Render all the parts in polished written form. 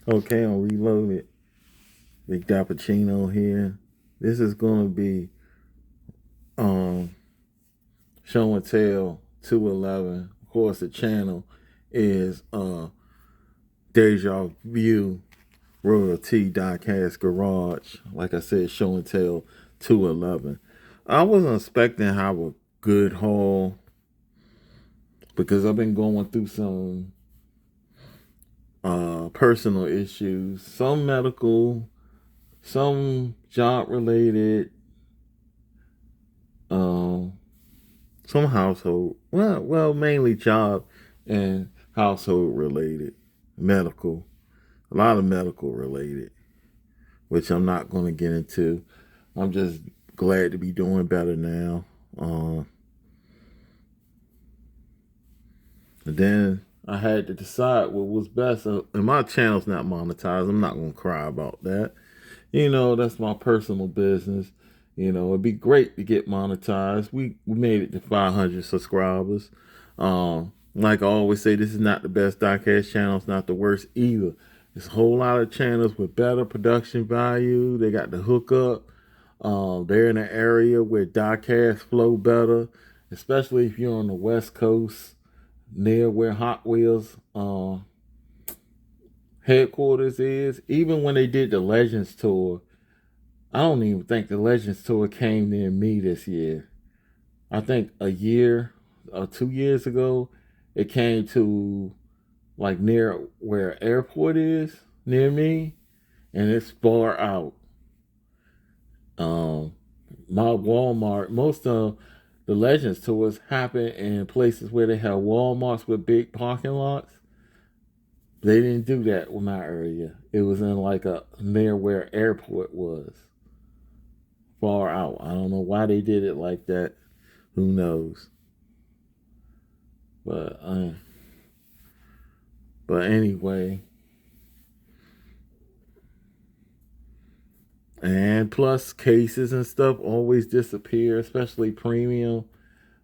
Okay, I'm reloaded. Big Dappuccino here. This is gonna be um show and tell 211. Of course, the channel is Deja Vu Royalty Diecast Garage. Like I said, show and tell 211. I wasn't expecting to have a good haul because I've been going through some personal issues, some medical, some job related, um, some household. Well, mainly job and household related, medical, a lot of medical related, which I'm not going to get into. I'm just glad to be doing better now. And then I had to decide what was best. And my channel's not monetized. I'm not going to cry about that. That's my personal business. It'd be great to get monetized. We made it to 500 subscribers. Like I always say, this is not the best diecast channel. It's not the worst either. There's a whole lot of channels with better production value. They got the hookup. They're in an area where diecasts flow better, especially if you're on the West Coast, near where Hot Wheels headquarters is. Even when they did the Legends tour, I don't even think the Legends tour came near me this year. I think a year or 2 years ago, it came to like near where airport is near me, and it's far out. Um, my Walmart, most of the Legends tours happen in places where they have Walmarts with big parking lots. They didn't do that with my area. It was in like a near where airport was, far out. I don't know why they did it like that. Who knows? But but anyway, and plus cases and stuff always disappear, especially premium.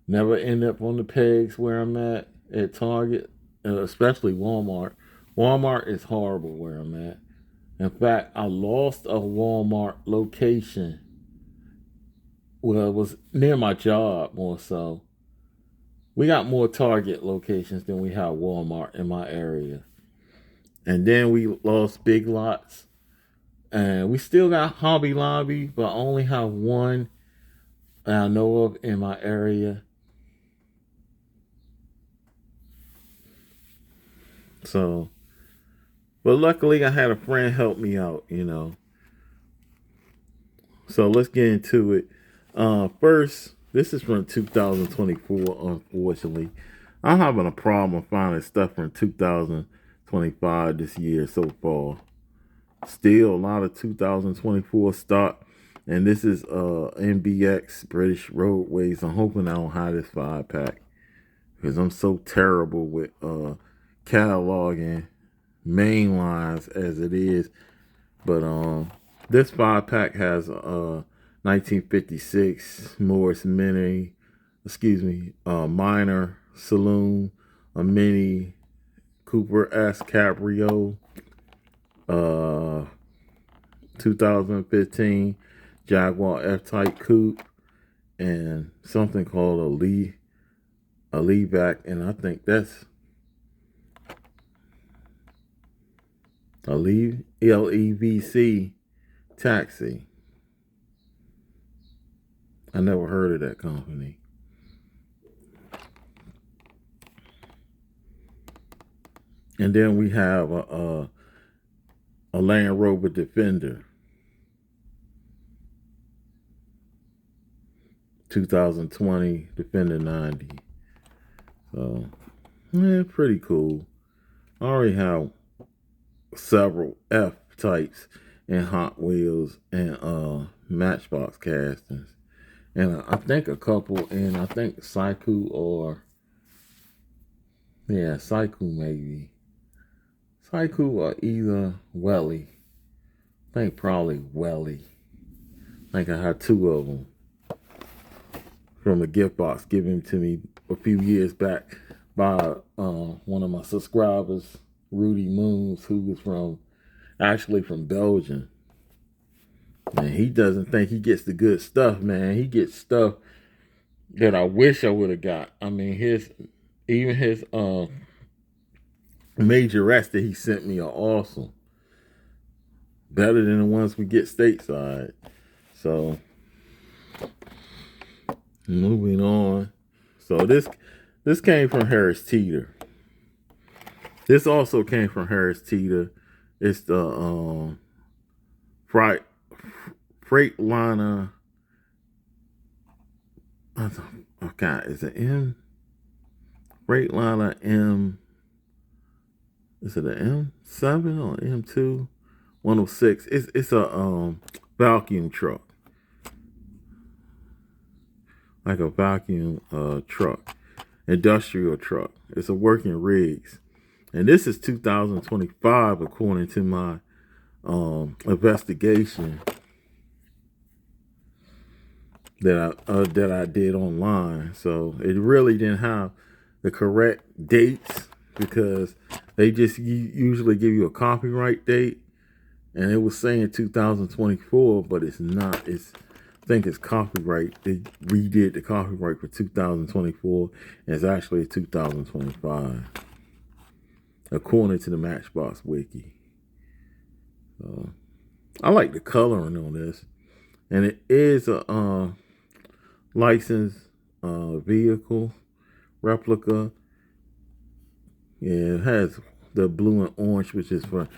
Never end up on the pegs where I'm at Target, especially Walmart. Walmart is horrible where I'm at. In fact, I lost a Walmart location. Well, it was near my job more so. We got more Target locations than we have Walmart in my area. And then we lost Big Lots. And we still got Hobby Lobby, but I only have one that I know of in my area. So, but luckily I had a friend help me out. So let's get into it. First, this is from 2024, unfortunately. I'm having a problem finding stuff from 2025 this year so far. Still a lot of 2024 stock. And this is NBX British Roadways. I'm hoping I don't have this 5-pack because I'm so terrible with cataloging main lines as it is. But this 5-pack has 1956 Morris Mini, Minor Saloon, a Mini Cooper S Cabrio, uh, 2015 Jaguar F-Type Coupe, and something called a Lee back, and I think that's a LEVC taxi. I never heard of that company. And then we have a Land Rover Defender, 2020 Defender 90. So, yeah, pretty cool. I already have several F types and Hot Wheels and Matchbox castings. And I think a couple in, I think Saiku or, yeah, Saiku maybe. Saiku or either Welly. I think probably Welly. I think I had two of them from a gift box given to me a few years back by one of my subscribers, Rudy Moons, who was from actually from Belgium. Man, he doesn't think he gets the good stuff, man. He gets stuff that I wish I would have got. I mean, his majorettes that he sent me are awesome. Better than the ones we get stateside. So moving on. So this came from Harris Teeter. This also came from Harris Teeter. It's the Freightliner. Okay, is it M? Freightliner M. Is it an M7 or M2? 106. It's a vacuum truck. Like a vacuum truck. Industrial truck. It's a working rigs. And this is 2025 according to my investigation that I did online. So it really didn't have the correct dates because they just usually give you a copyright date, and it was saying 2024, but it's not. I think it's copyright. They redid the copyright for 2024, and it's actually 2025, according to the Matchbox wiki. I like the coloring on this, and it is a licensed vehicle replica. Yeah, it has the blue and orange, which is for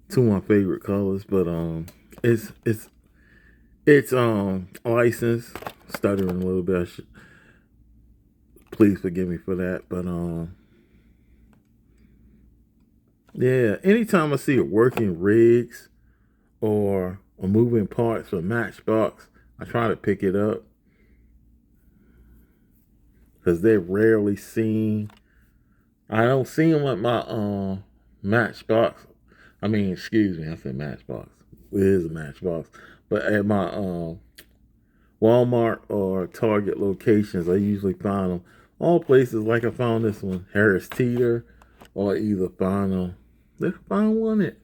two of my favorite colors. But it's licensed. Stuttering a little bit. Please forgive me for that. But yeah. Anytime I see a working rigs or a moving parts for Matchbox, I try to pick it up because they're rarely seen. I don't see them at my Matchbox. I mean, excuse me, I said Matchbox. It is a Matchbox. But at my Walmart or Target locations, I usually find them all places like I found this one, Harris Teeter, or either find one at,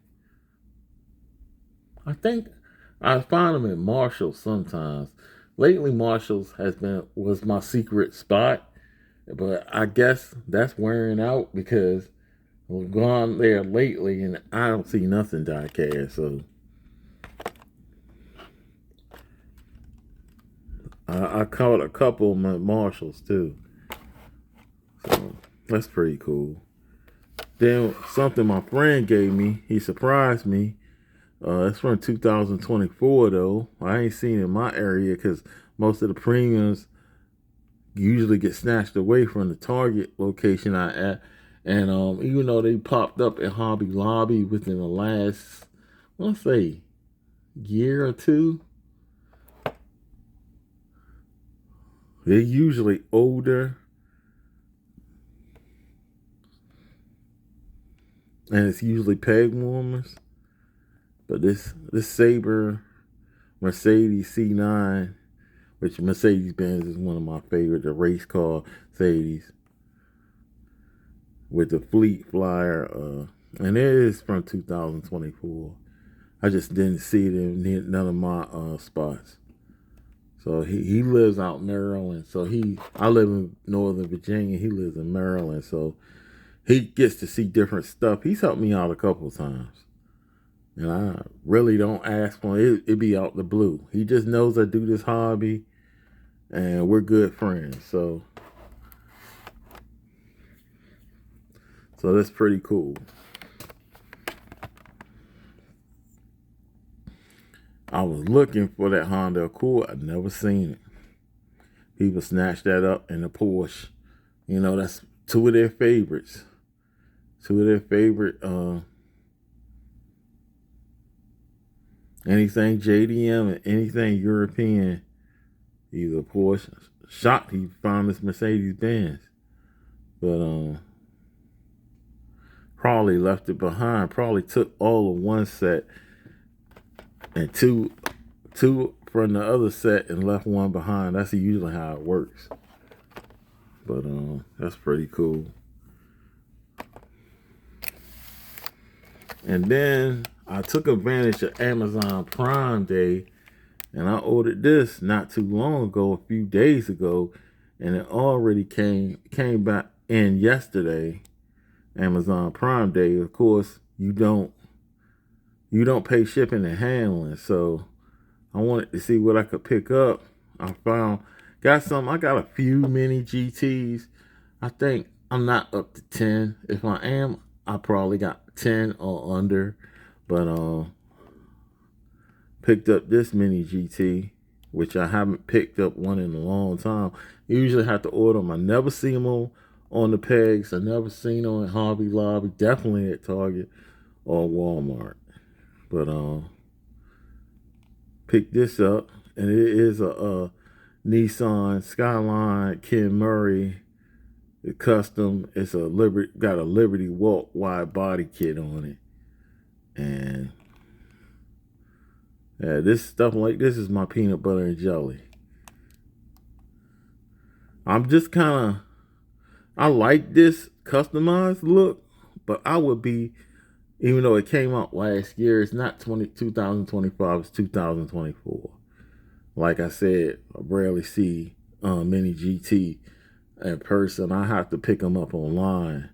I think I find them at Marshall's sometimes. Lately, Marshall's was my secret spot. But I guess that's wearing out because I've gone there lately and I don't see nothing diecast. So I caught a couple of my Marshalls too. So that's pretty cool. Then something my friend gave me, he surprised me. It's from 2024 though. I ain't seen it in my area because most of the premiums usually get snatched away from the Target location I at. And even though they popped up at Hobby Lobby within the last, let's say, year or two, they're usually older. And it's usually peg warmers. But this Sabre Mercedes C9, which Mercedes-Benz is one of my favorite, the race car Mercedes, with the Fleet Flyer, and it is from 2024. I just didn't see it in none of my spots. So he lives out in Maryland. So I live in Northern Virginia. He lives in Maryland. So he gets to see different stuff. He's helped me out a couple of times. And I really don't ask for it. It be out the blue. He just knows I do this hobby. And we're good friends. So that's pretty cool. I was looking for that Honda Accord. I'd never seen it. People snatched that up in the Porsche. You know, that's two of their favorites. Two of their favorite, anything JDM and anything European, either Porsche. Shocked he found this Mercedes-Benz. But, probably left it behind. Probably took all of one set and two from the other set and left one behind. That's usually how it works. But that's pretty cool. And then I took advantage of Amazon Prime Day, and I ordered this not too long ago, a few days ago, and it already came back in yesterday. Amazon Prime Day. Of course, you don't pay shipping and handling, so I wanted to see what I could pick up. I got a few mini GTs. I think I'm not up to 10. If I am, I probably got 10 or under. But picked up this mini GT, which I haven't picked up one in a long time. I usually have to order them. I never see them on the pegs. I never seen them at Hobby Lobby. Definitely at Target or Walmart. But picked this up, and it is a Nissan Skyline Ken Murray custom. It's got a Liberty Walk wide body kit on it, and yeah, this stuff like this is my peanut butter and jelly. I'm just I like this customized look, but I would be, even though it came out last year, it's not 2025, it's 2024. Like I said, I rarely see Mini GT in person. I have to pick them up online.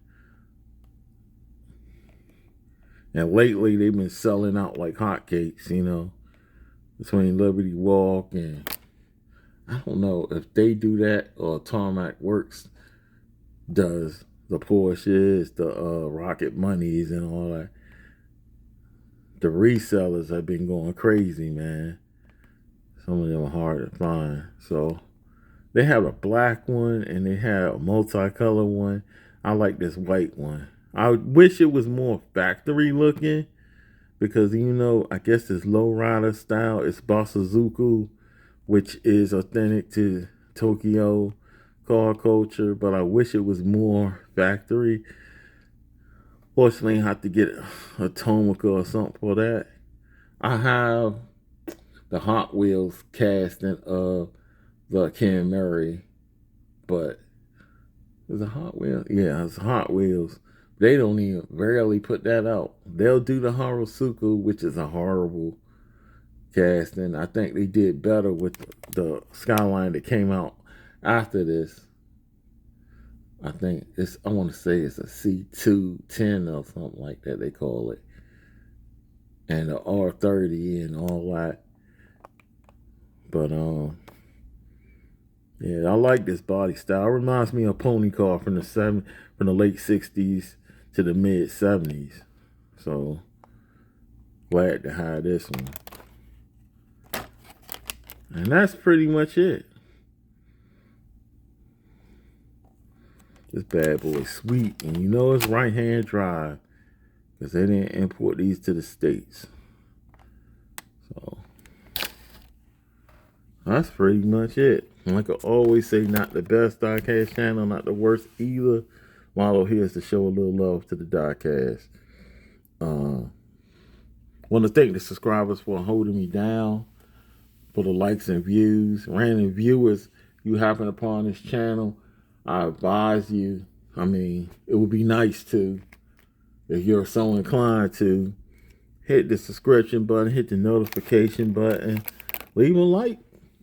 And lately, they've been selling out like hotcakes, between Liberty Walk and I don't know if they do that or Tarmac Works does the Porsches, the Rocket Monies, and all that. The resellers have been going crazy, man. Some of them are hard to find. So they have a black one and they have a multicolor one. I like this white one. I wish it was more factory looking because, I guess this lowrider style is Basazuku, which is authentic to Tokyo car culture, but I wish it was more factory. Fortunately, I have to get a Tomica or something for that. I have the Hot Wheels casting of the Ken Murray, but is it Hot Wheels? Yeah, it's Hot Wheels. They don't even rarely put that out. They'll do the Harusuku, which is a horrible casting. I think they did better with the Skyline that came out after this. I think I want to say it's a C210 or something like that they call it. And the R30 and all that. But yeah, I like this body style. It reminds me of Pony Car from the late 60s to the mid 70s. So glad to have this one. And that's pretty much it. This bad boy sweet, and it's right-hand drive because they didn't import these to the States. So that's pretty much it. Like I always say, not the best diecast channel, not the worst either. Motto here is to show a little love to the diecast. Want to thank the subscribers for holding me down, for the likes and views. Random viewers you happen upon this channel, I advise you, it would be nice to, if you're so inclined to, hit the subscription button, hit the notification button, leave a like,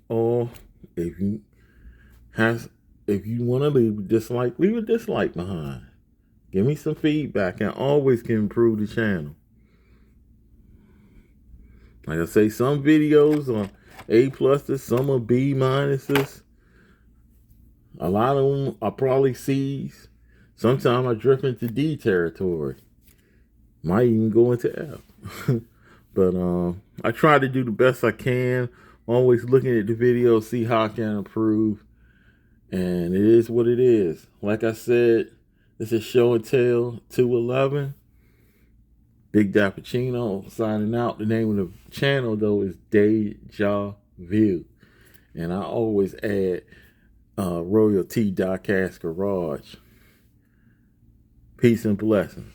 or if you want to leave a dislike behind. Give me some feedback, and always can improve the channel. Like I say, some videos are A+, some are B-. A lot of them are probably C's. Sometimes I drift into D territory. Might even go into F. But I try to do the best I can. Always looking at the video, see how I can improve. And it is what it is. Like I said, this is Show and Tell 211. Big Dappuccino signing out. The name of the channel, though, is Deja Vu. And I always add Royalty Diecast Garage. Peace and blessings.